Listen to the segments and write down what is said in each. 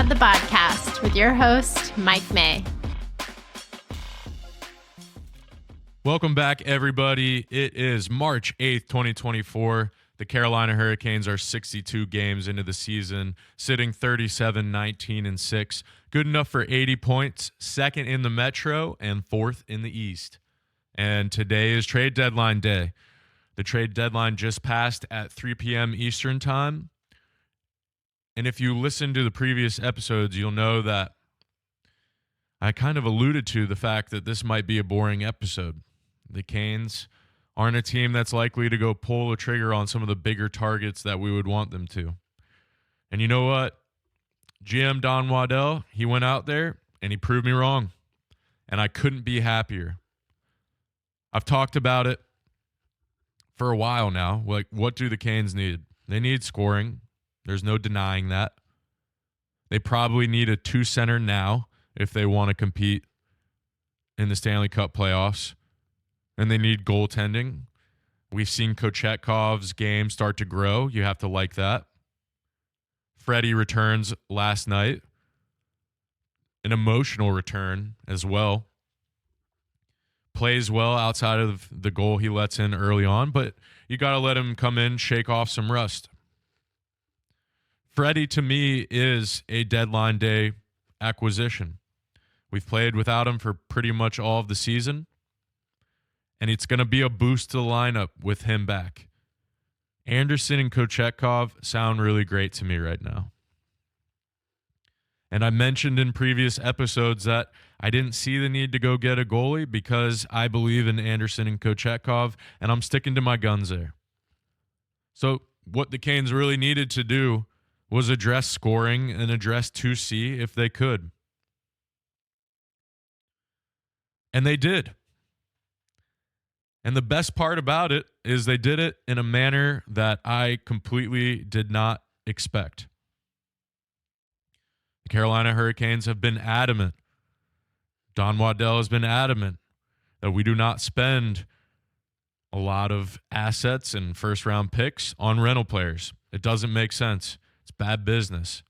the podcast with your host, Mike May. Welcome back, everybody. It is March 8th, 2024. The Carolina Hurricanes are 62 games into the season, sitting 37-19-6. Good enough for 80 points, second in the Metro and fourth in the East. And today is trade deadline day. The trade deadline just passed at 3 p.m. Eastern time. And if you listen to the previous episodes, you'll know that I kind of alluded to the fact that this might be a boring episode. The Canes aren't a team that's likely to go pull a trigger on some of the bigger targets that we would want them to. And you know what? GM Don Waddell, he went out there and he proved me wrong. And I couldn't be happier. I've talked about it for a while now. Like, what do the Canes need? They need scoring. There's no denying that. They probably need a two center now if they want to compete in the Stanley Cup playoffs. And they need goaltending. We've seen Kochetkov's game start to grow. You have to like that. Freddie returns last night. An emotional return as well. Plays well outside of the goal he lets in early on, but you got to let him come in, shake off some rust. Freddie, to me, is a deadline day acquisition. We've played without him for pretty much all of the season, and it's going to be a boost to the lineup with him back. Anderson and Kochetkov sound really great to me right now. And I mentioned in previous episodes that I didn't see the need to go get a goalie because I believe in Anderson and Kochetkov, and I'm sticking to my guns there. So what the Canes really needed to do was address scoring and address 2C if they could. And they did. And the best part about it is they did it in a manner that I completely did not expect. The Carolina Hurricanes have been adamant. Don Waddell has been adamant that we do not spend a lot of assets and first-round picks on rental players. It doesn't make sense. It's bad business.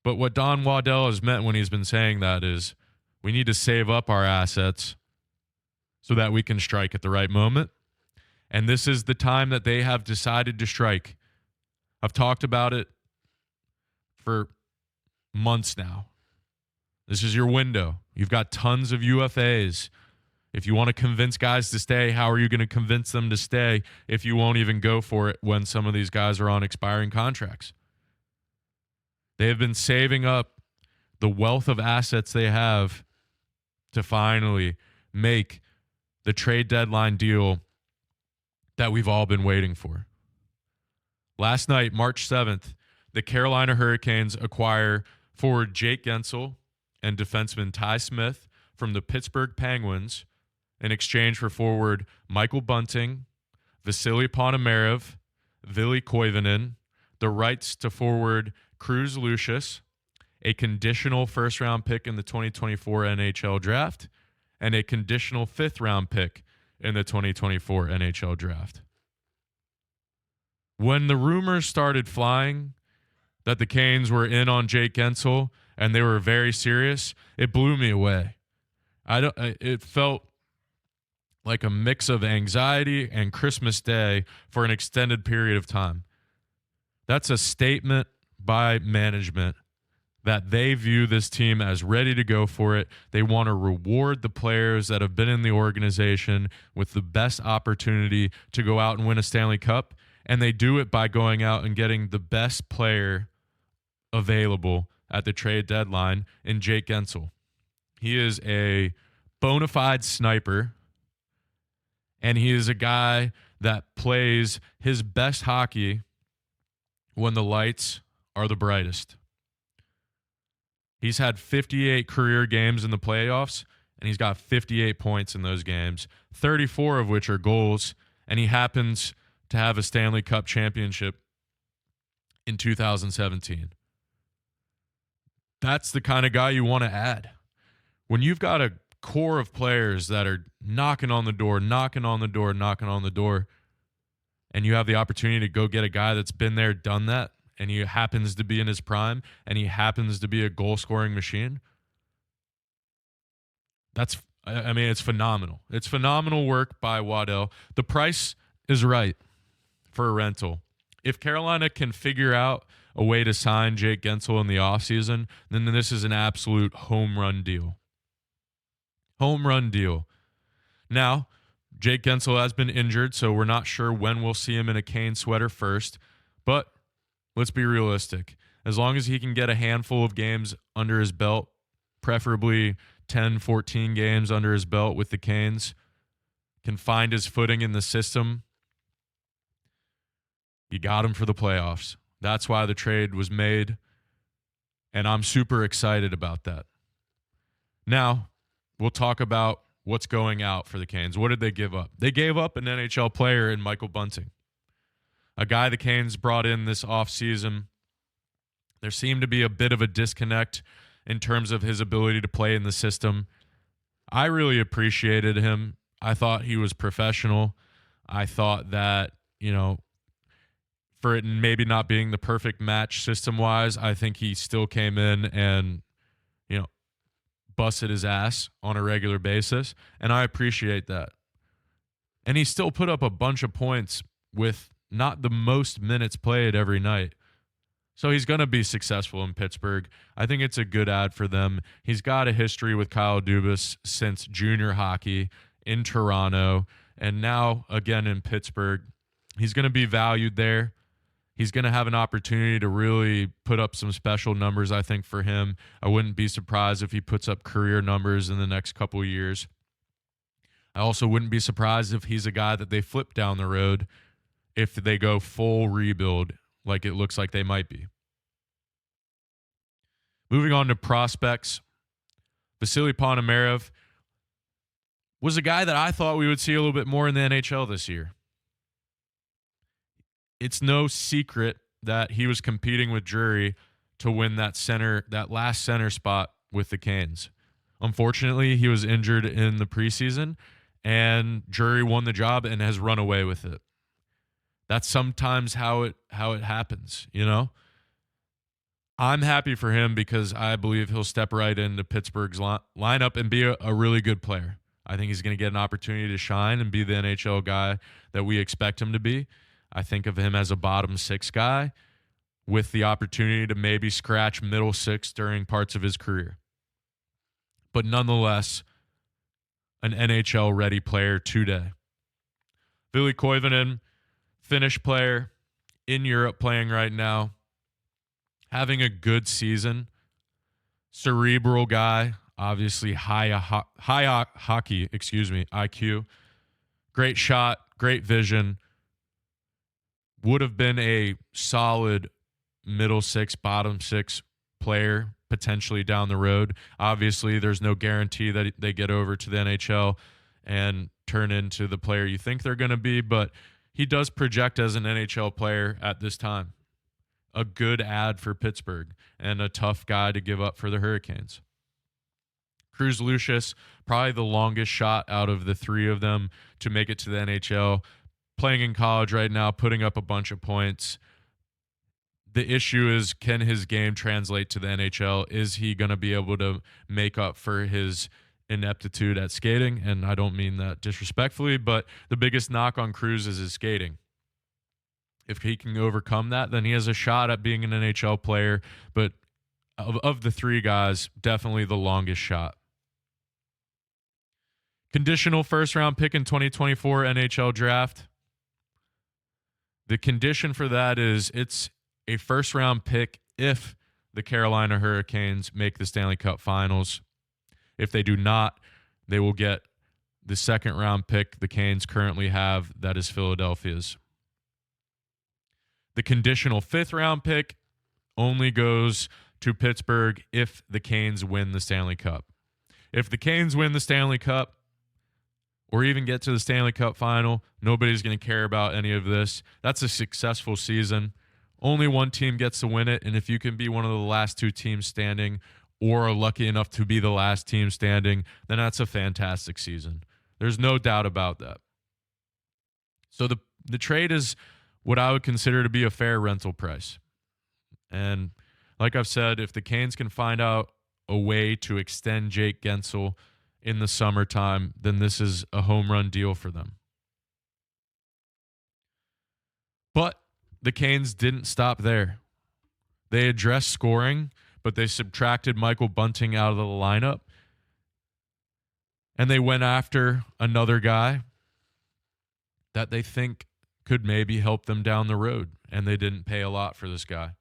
But what Don Waddell has meant when he's been saying that is we need to save up our assets so that we can strike at the right moment. And this is the time that they have decided to strike. I've talked about it for months now. This is your window. You've got tons of UFAs. If you want to convince guys to stay, how are you going to convince them to stay if you won't even go for it when some of these guys are on expiring contracts? They have been saving up the wealth of assets they have to finally make the trade deadline deal that we've all been waiting for. Last night, March 7th, the Carolina Hurricanes acquire forward Jake Guentzel and defenseman Ty Smith from the Pittsburgh Penguins in exchange for forward Michael Bunting, Vasily Ponomarev, Ville Koivunen, the rights to forward Cruz Lucius, a conditional first-round pick in the 2024 NHL draft, and a conditional fifth-round pick in the 2024 NHL draft. When the rumors started flying that the Canes were in on Jake Guentzel and they were very serious, it blew me away. It felt like a mix of anxiety and Christmas Day for an extended period of time. That's a statement by management that they view this team as ready to go for it. They want to reward the players that have been in the organization with the best opportunity to go out and win a Stanley Cup, and they do it by going out and getting the best player available at the trade deadline in Jake Guentzel. He is a bona fide sniper, and he is a guy that plays his best hockey when the lights are the brightest. He's had 58 career games in the playoffs, and he's got 58 points in those games, 34 of which are goals, and he happens to have a Stanley Cup championship in 2017. That's the kind of guy you want to add. When you've got a core of players that are knocking on the door, and you have the opportunity to go get a guy that's been there, done that, and he happens to be in his prime, and he happens to be a goal-scoring machine, it's phenomenal. It's phenomenal work by Waddell. The price is right for a rental. If Carolina can figure out a way to sign Jake Gensel in the offseason, then this is an absolute home run deal. Home run deal. Now, Jake Gensel has been injured, so we're not sure when we'll see him in a Kane sweater first, but let's be realistic. As long as he can get a handful of games under his belt, preferably 10, 14 games under his belt with the Canes, can find his footing in the system, you got him for the playoffs. That's why the trade was made, and I'm super excited about that. Now, we'll talk about what's going out for the Canes. What did they give up? They gave up an NHL player in Michael Bunting, a guy the Canes brought in this offseason. There seemed to be a bit of a disconnect in terms of his ability to play in the system. I really appreciated him. I thought he was professional. I thought that, for it maybe not being the perfect match system-wise, I think he still came in and, busted his ass on a regular basis, and I appreciate that. And he still put up a bunch of points with not the most minutes played every night. So he's going to be successful in Pittsburgh. I think it's a good ad for them. He's got a history with Kyle Dubas since junior hockey in Toronto, and now again in Pittsburgh. He's going to be valued there. He's going to have an opportunity to really put up some special numbers, I think, for him. I wouldn't be surprised if he puts up career numbers in the next couple of years. I also wouldn't be surprised if he's a guy that they flip down the road if they go full rebuild like it looks like they might be. Moving on to prospects, Vasily Ponomarev was a guy that I thought we would see a little bit more in the NHL this year. It's no secret that he was competing with Drury to win that last center spot with the Canes. Unfortunately, he was injured in the preseason, and Drury won the job and has run away with it. That's sometimes how it happens, I'm happy for him because I believe he'll step right into Pittsburgh's lineup and be a really good player. I think he's going to get an opportunity to shine and be the NHL guy that we expect him to be. I think of him as a bottom six guy with the opportunity to maybe scratch middle six during parts of his career. But nonetheless, an NHL-ready player today. Ville Koivunen, Finnish player in Europe playing right now, having a good season. Cerebral guy, obviously high hockey IQ. Great shot, great vision. Would have been a solid middle six, bottom six player potentially down the road. Obviously, there's no guarantee that they get over to the NHL and turn into the player you think they're going to be, but he does project as an NHL player at this time. A good ad for Pittsburgh and a tough guy to give up for the Hurricanes. Cruz Lucius, probably the longest shot out of the three of them to make it to the NHL. Playing in college right now, putting up a bunch of points. The issue is, can his game translate to the NHL? Is he going to be able to make up for his ineptitude at skating? And I don't mean that disrespectfully, but the biggest knock on Cruz is his skating. If he can overcome that, then he has a shot at being an NHL player. But of the three guys, definitely the longest shot. Conditional first-round pick in 2024 NHL draft. The condition for that is it's a first-round pick if the Carolina Hurricanes make the Stanley Cup Finals. If they do not, they will get the second-round pick the Canes currently have, that is Philadelphia's. The conditional fifth-round pick only goes to Pittsburgh if the Canes win the Stanley Cup. If the Canes win the Stanley Cup, or even get to the Stanley Cup final, nobody's going to care about any of this. That's a successful season. Only one team gets to win it, and if you can be one of the last two teams standing or are lucky enough to be the last team standing, then that's a fantastic season. There's no doubt about that. So the trade is what I would consider to be a fair rental price. And like I've said, if the Canes can find out a way to extend Jake Gensel in the summertime, then this is a home run deal for them. But the Canes didn't stop there. They addressed scoring, but they subtracted Michael Bunting out of the lineup. And they went after another guy that they think could maybe help them down the road. And they didn't pay a lot for this guy.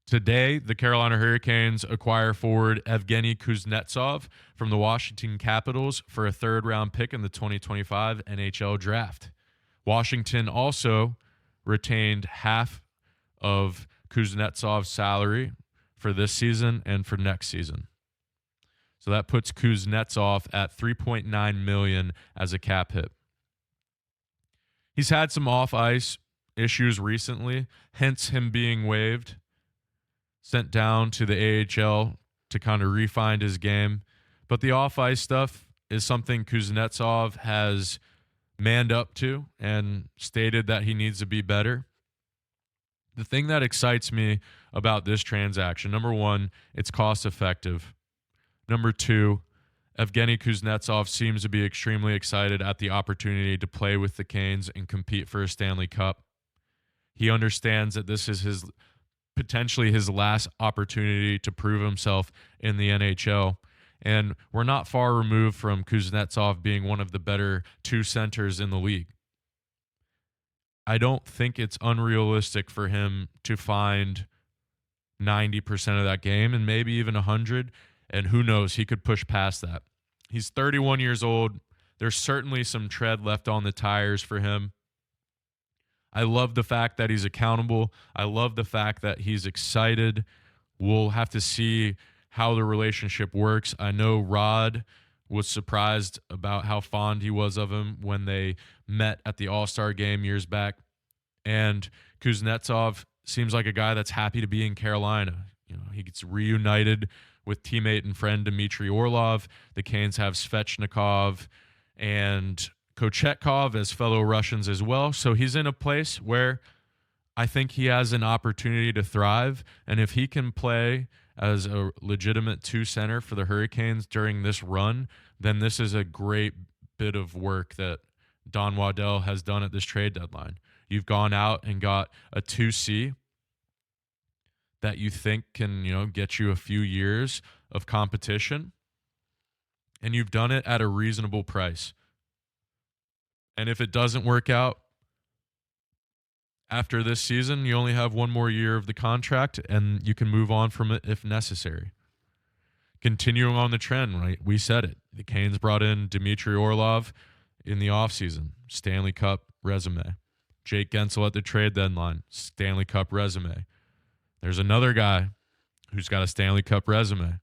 Today, the Carolina Hurricanes acquire forward Evgeny Kuznetsov from the Washington Capitals for a third-round pick in the 2025 NHL Draft. Washington also retained half of Kuznetsov's salary for this season and for next season. So that puts Kuznetsov at $3.9 million as a cap hit. He's had some off-ice issues recently, hence him being waived, sent down to the AHL to kind of refine his game. But the off-ice stuff is something Kuznetsov has manned up to and stated that he needs to be better. The thing that excites me about this transaction, number one, it's cost-effective. Number two, Evgeny Kuznetsov seems to be extremely excited at the opportunity to play with the Canes and compete for a Stanley Cup. He understands that this is potentially his last opportunity to prove himself in the NHL. And we're not far removed from Kuznetsov being one of the better two centers in the league. I don't think it's unrealistic for him to find 90% of that game and maybe even 100. And who knows, he could push past that. He's 31 years old. There's certainly some tread left on the tires for him. I love the fact that he's accountable. I love the fact that he's excited. We'll have to see how the relationship works. I know Rod was surprised about how fond he was of him when they met at the All-Star game years back. And Kuznetsov seems like a guy that's happy to be in Carolina. He gets reunited with teammate and friend Dmitry Orlov. The Canes have Svechnikov and Kochetkov as fellow Russians as well. So he's in a place where I think he has an opportunity to thrive. And if he can play as a legitimate two center for the Hurricanes during this run, then this is a great bit of work that Don Waddell has done at this trade deadline. You've gone out and got a 2C that you think can, get you a few years of competition, and you've done it at a reasonable price. And if it doesn't work out after this season, you only have one more year of the contract, and you can move on from it if necessary. Continuing on the trend, right? We said it. The Canes brought in Dmitry Orlov in the offseason, Stanley Cup resume. Jake Gensel at the trade deadline, Stanley Cup resume. There's another guy who's got a Stanley Cup resume.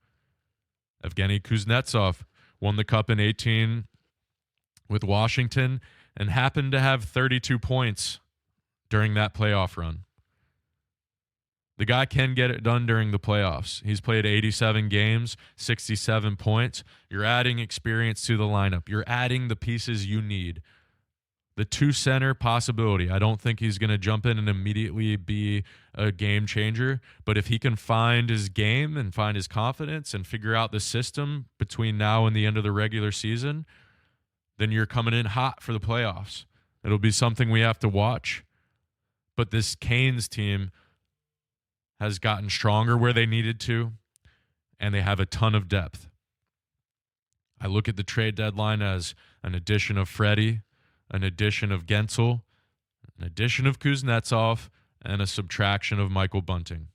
Evgeny Kuznetsov won the Cup in 2018 with Washington and happened to have 32 points during that playoff run. The guy can get it done during the playoffs. He's played 87 games, 67 points. You're adding experience to the lineup. You're adding the pieces you need. The two center possibility. I don't think he's going to jump in and immediately be a game changer. But if he can find his game and find his confidence and figure out the system between now and the end of the regular season, then you're coming in hot for the playoffs. It'll be something we have to watch. But this Canes team has gotten stronger where they needed to, and they have a ton of depth. I look at the trade deadline as an addition of Freddie, an addition of Gensel, an addition of Kuznetsov, and a subtraction of Michael Bunting.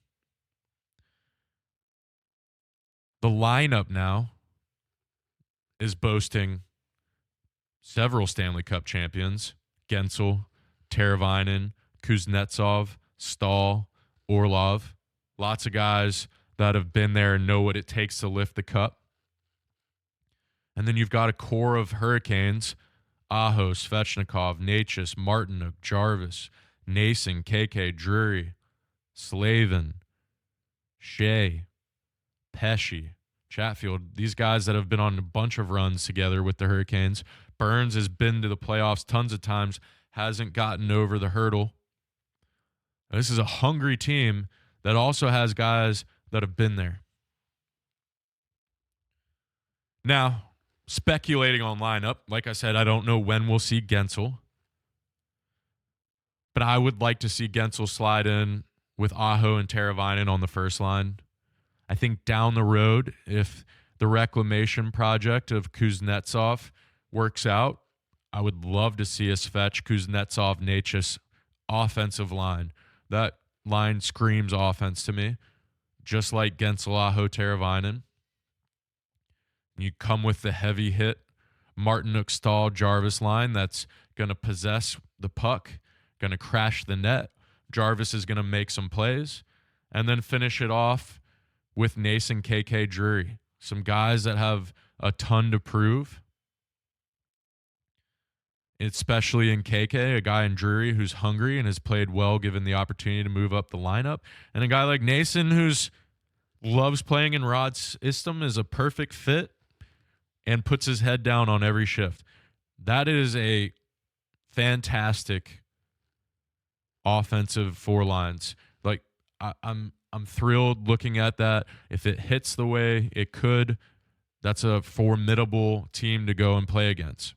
The lineup now is boasting several Stanley Cup champions: Gensel, Teravainen, Kuznetsov, Stahl, Orlov. Lots of guys that have been there and know what it takes to lift the cup. And then you've got a core of Hurricanes: Aho, Svechnikov, Necas, Martinook, Jarvis, Nason, KK, Drury, Slavin, Shea, Pesci, Chatfield. These guys that have been on a bunch of runs together with the Hurricanes. Burns has been to the playoffs tons of times, hasn't gotten over the hurdle. This is a hungry team that also has guys that have been there. Now, speculating on lineup, like I said, I don't know when we'll see Gensel. But I would like to see Gensel slide in with Aho and Teravainen on the first line. I think down the road, if the reclamation project of Kuznetsov works out, I would love to see us fetch Kuznetsov, Necas offensive line. That line screams offense to me, just like Gensel, Aho, Teravainen. You come with the heavy hit Martin Stahl Jarvis line that's going to possess the puck, going to crash the net. Jarvis is going to make some plays, and then finish it off with Nace and KK Drury. Some guys that have a ton to prove, especially in KK, a guy in Drury who's hungry and has played well given the opportunity to move up the lineup, and a guy like Nason who's loves playing in Rod's system, is a perfect fit and puts his head down on every shift. That is a fantastic offensive four lines. Like I'm thrilled looking at that. If it hits the way it could, that's a formidable team to go and play against.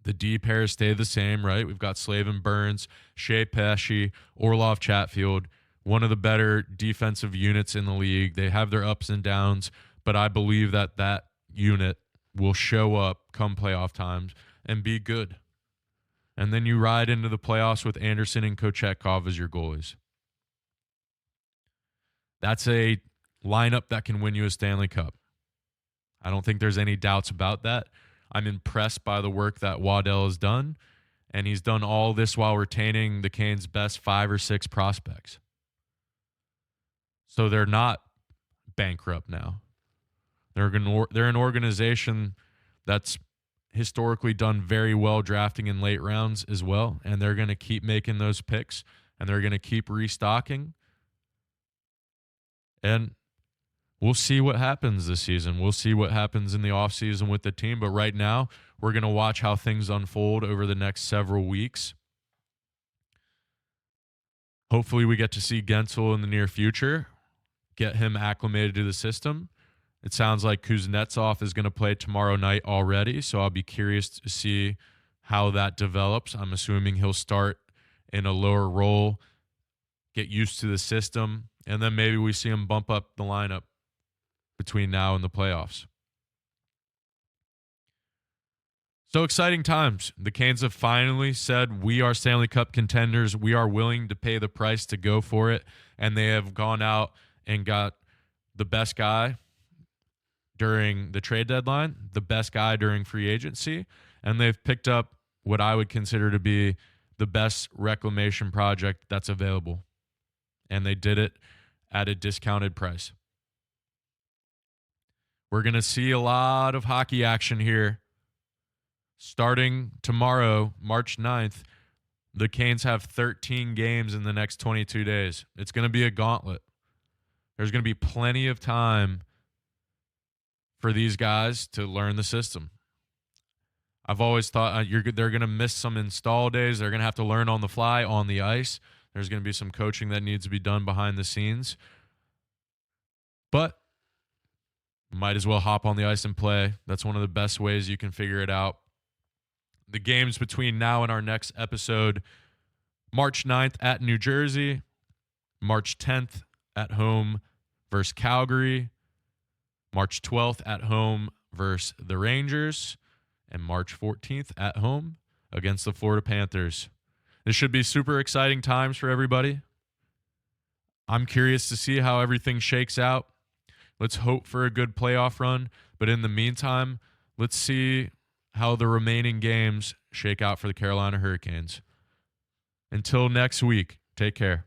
The D pairs stay the same, right? We've got Slavin Burns, Shea Pesci, Orlov Chatfield, one of the better defensive units in the league. They have their ups and downs, but I believe that that unit will show up come playoff times and be good. And then you ride into the playoffs with Anderson and Kochetkov as your goalies. That's a lineup that can win you a Stanley Cup. I don't think there's any doubts about that. I'm impressed by the work that Waddell has done, and he's done all this while retaining the Canes' best 5 or 6 prospects. So they're not bankrupt now. They're an organization that's historically done very well drafting in late rounds as well, and they're going to keep making those picks, and they're going to keep restocking. And we'll see what happens this season. We'll see what happens in the offseason with the team. But right now, we're going to watch how things unfold over the next several weeks. Hopefully we get to see Gensel in the near future, get him acclimated to the system. It sounds like Kuznetsov is going to play tomorrow night already, so I'll be curious to see how that develops. I'm assuming he'll start in a lower role, get used to the system, and then maybe we see him bump up the lineup between now and the playoffs. So exciting times. The Canes have finally said, we are Stanley Cup contenders. We are willing to pay the price to go for it. And they have gone out and got the best guy during the trade deadline, the best guy during free agency, and they've picked up what I would consider to be the best reclamation project that's available. And they did it at a discounted price. We're going to see a lot of hockey action here. Starting tomorrow, March 9th, the Canes have 13 games in the next 22 days. It's going to be a gauntlet. There's going to be plenty of time for these guys to learn the system. I've always thought they're going to miss some install days. They're going to have to learn on the fly, on the ice. There's going to be some coaching that needs to be done behind the scenes. But might as well hop on the ice and play. That's one of the best ways you can figure it out. The games between now and our next episode, March 9th at New Jersey, March 10th at home versus Calgary, March 12th at home versus the Rangers, and March 14th at home against the Florida Panthers. This should be super exciting times for everybody. I'm curious to see how everything shakes out. Let's hope for a good playoff run, but in the meantime, let's see how the remaining games shake out for the Carolina Hurricanes. Until next week, take care.